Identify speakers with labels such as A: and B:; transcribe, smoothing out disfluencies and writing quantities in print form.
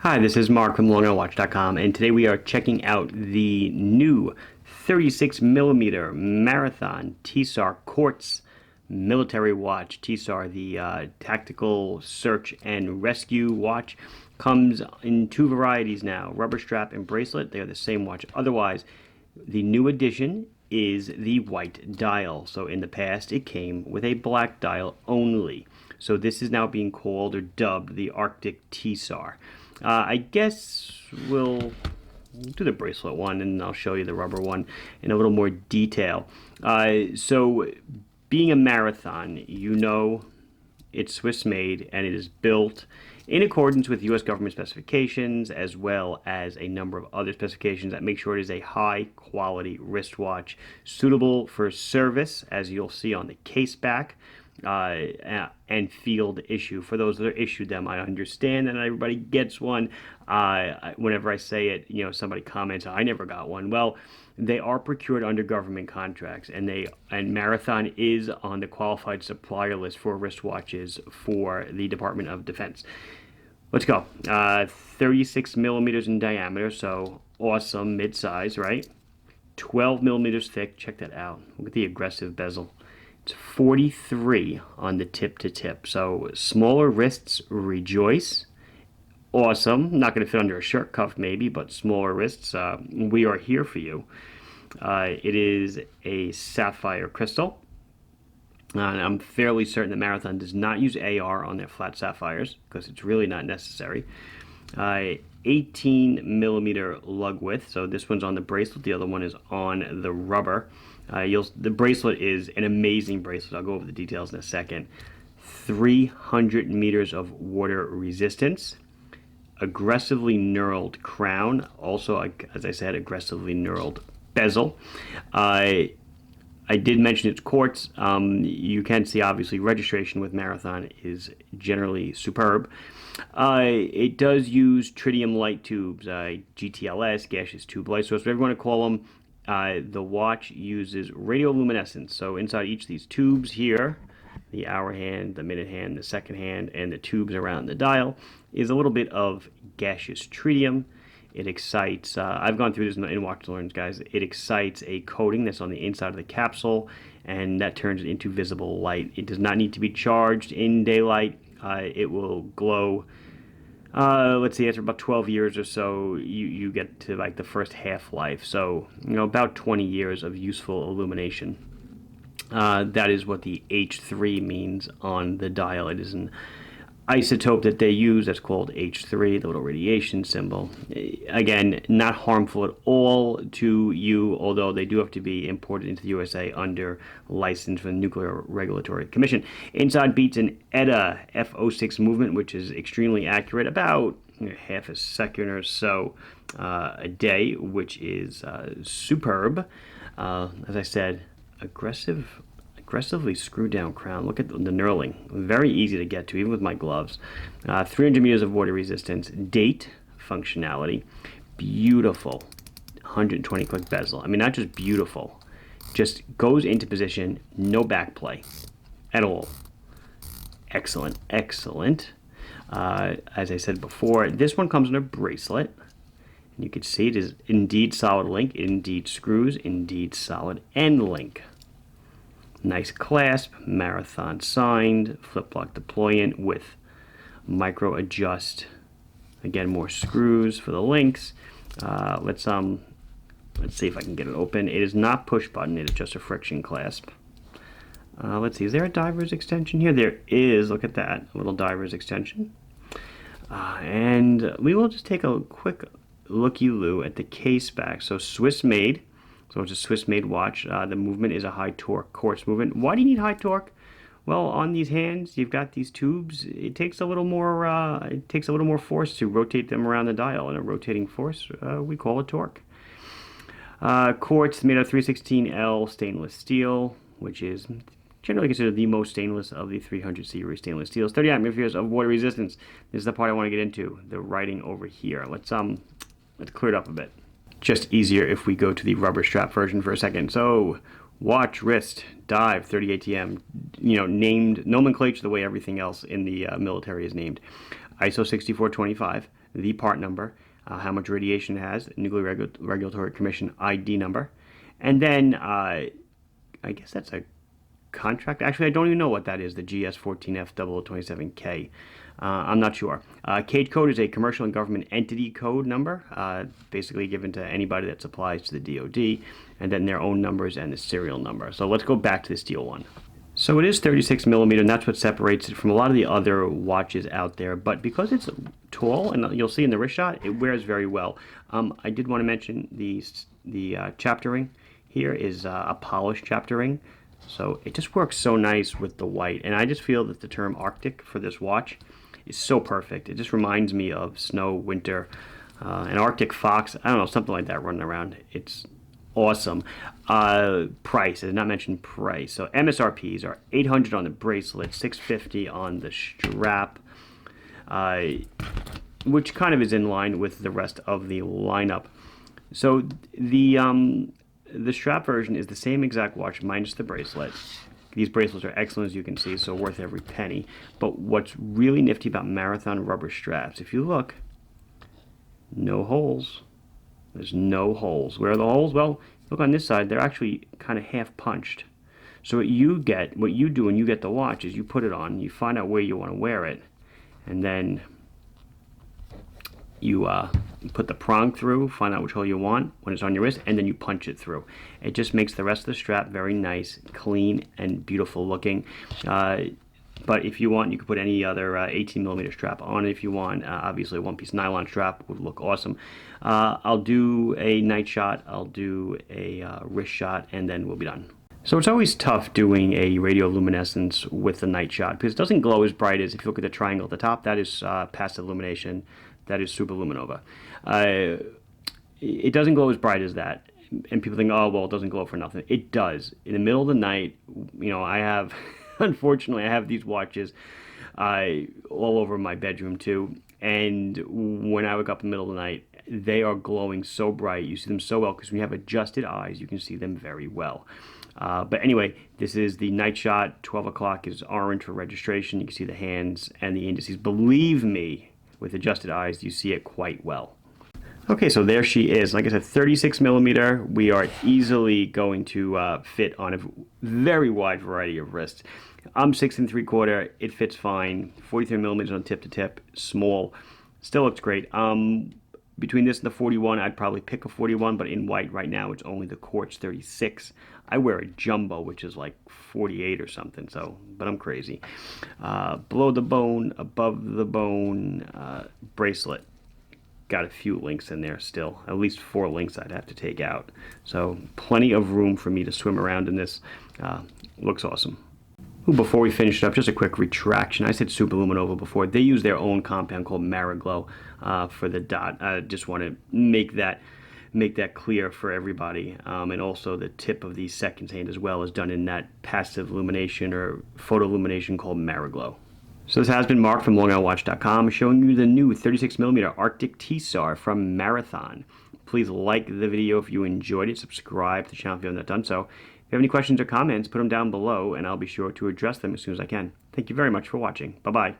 A: Hi, this is Mark from LongNightWatch.com, and today we are checking out the new 36mm Marathon TSAR Quartz military watch. TSAR, the Tactical Search and Rescue watch, comes in two varieties now, rubber strap and bracelet. They are the same watch. Otherwise, the new addition is the white dial. So in the past, it came with a black dial only. So this is now being called or dubbed the Arctic TSAR. I guess we'll do the bracelet one and I'll show you the rubber one in a little more detail. So being a marathon, you know it's Swiss made and it is built in accordance with US government specifications as well as a number of other specifications that make sure it is a high quality wristwatch suitable for service, as you'll see on the case back. And field issue. For those that are issued them, I understand that not everybody gets one. Whenever I say it, somebody comments, "I never got one." Well, they are procured under government contracts, and Marathon is on the qualified supplier list for wristwatches for the Department of Defense. Let's go. 36 millimeters in diameter, so awesome, mid-size, right? 12 millimeters thick. Check that out. Look at the aggressive bezel. It's 43 on the tip to tip. So smaller wrists rejoice. Awesome. Not going to fit under a shirt cuff maybe, but smaller wrists, we are here for you. It is a sapphire crystal. And I'm fairly certain that Marathon does not use AR on their flat sapphires because it's really not necessary. 18 millimeter lug width. So this one's on the bracelet. The other one is on the rubber. The bracelet is an amazing bracelet. I'll go over the details in a second. 300 meters of water resistance. Aggressively knurled crown. Also, as I said, aggressively knurled bezel. I did mention it's quartz. You can see, obviously, registration with Marathon is generally superb. It does use tritium light tubes, GTLS, gaseous tube light source, whatever you want to call them. The watch uses radioluminescence. So inside each of these tubes here, the hour hand, the minute hand, the second hand, and the tubes around the dial, is a little bit of gaseous tritium. It excites, I've gone through this in Watch to Learn, guys. It excites a coating that's on the inside of the capsule, and that turns it into visible light. It does not need to be charged in daylight. It will glow. Let's see, after about 12 years or so, you get to like the first half-life. So, about 20 years of useful illumination. That is what the H3 means on the dial. It is an isotope that they use that's called H3, the little radiation symbol. Again, not harmful at all to you, although they do have to be imported into the USA under license from the Nuclear Regulatory Commission. Inside beats an ETA F06 movement, which is extremely accurate, about half a second or so a day, which is superb. As I said, aggressively screwed down crown. Look at the knurling. Very easy to get to, even with my gloves. 300 meters of water resistance. Date functionality. Beautiful 120 click bezel. I mean, not just beautiful. Just goes into position. No back play at all. Excellent. Excellent. As I said before, this one comes in a bracelet. And you can see it is indeed solid link. Indeed screws. Indeed solid end link. Nice clasp, Marathon signed, flip lock deployant with micro adjust. Again, more screws for the links. Let's see if I can get it open. It is not push button, it is just a friction clasp. Let's see, is there a diver's extension here? There is, look at that, a little diver's extension. And we will just take a quick looky-loo at the case back. So Swiss made. So it's a Swiss-made watch. The movement is a high torque quartz movement. Why do you need high torque? Well, on these hands, you've got these tubes. It takes a little more. It takes a little more force to rotate them around the dial, and a rotating force we call it torque. Quartz made of 316L stainless steel, which is generally considered the most stainless of the 300 series stainless steels. 38 millimeters of water resistance. This is the part I want to get into. The writing over here. Let's clear it up a bit. Just easier if we go to the rubber strap version for a second. So, watch, wrist, dive, 30 ATM, named nomenclature the way everything else in the military is named. ISO 6425, the part number, how much radiation it has, Nuclear Regulatory Commission ID number, and then I guess that's a contract. Actually, I don't even know what that is, the GS14F0027K. I'm not sure. CAGE code is a commercial and government entity code number, basically given to anybody that supplies to the DoD, and then their own numbers and the serial number. So let's go back to the steel one. So it is 36 millimeter, and that's what separates it from a lot of the other watches out there. But because it's tall, and you'll see in the wrist shot, it wears very well. I did want to mention the chapter ring here is a polished chapter ring. So it just works so nice with the white. And I just feel that the term Arctic for this watch is so perfect. It just reminds me of snow, winter, an Arctic fox. I don't know, something like that running around. It's awesome. Price, I did not mention price. So MSRPs are $800 on the bracelet, $650 on the strap, which kind of is in line with the rest of the lineup. So the strap version is the same exact watch minus the bracelet. These bracelets are excellent, as you can see, so worth every penny. But what's really nifty about Marathon rubber straps, if you look, no holes. There's no holes. Where are the holes? Well, look on this side, they're actually kind of half punched. So what you do when you get the watch is you put it on, you find out where you want to wear it, and then you put the prong through, find out which hole you want when it's on your wrist, and then you punch it through. It just makes the rest of the strap very nice, clean, and beautiful looking. But if you want, you could put any other 18 millimeter strap on it if you want. Obviously, a one-piece nylon strap would look awesome. I'll do a night shot, I'll do a wrist shot, and then we'll be done. So it's always tough doing a radioluminescence with the night shot because it doesn't glow as bright as if you look at the triangle at the top. That is passive illumination. That is superluminova. It doesn't glow as bright as that. And people think, oh, well, it doesn't glow for nothing. It does. In the middle of the night, I have, unfortunately, I have these watches all over my bedroom too. And when I wake up in the middle of the night, they are glowing so bright. You see them so well because when you have adjusted eyes, you can see them very well. But anyway, this is the night shot. 12 o'clock is orange for registration. You can see the hands and the indices. Believe me, with adjusted eyes, you see it quite well. Okay, so there she is. Like I said, 36 millimeter. We are easily going to fit on a very wide variety of wrists. I'm 6 3/4. It fits fine. 43 millimeters on tip to tip. Small. Still looks great. Between this and the 41, I'd probably pick a 41, but in white right now, it's only the Quartz 36. I wear a jumbo, which is like 48 or something, so, but I'm crazy. Below the bone, above the bone, bracelet. Got a few links in there still. At least 4 links I'd have to take out. So plenty of room for me to swim around in this. Looks awesome. Ooh, before we finish it up, just a quick retraction. I said superluminova before. They use their own compound called Mariglow for the dot. I just want to make that clear for everybody. And also the tip of the second hand as well is done in that passive illumination or photolumination called Mariglow. So this has been Mark from LongIslandWatch.com showing you the new 36mm Arctic TSAR from Marathon. Please like the video if you enjoyed it. Subscribe to the channel if you haven't done so. If you have any questions or comments, put them down below and I'll be sure to address them as soon as I can. Thank you very much for watching. Bye-bye.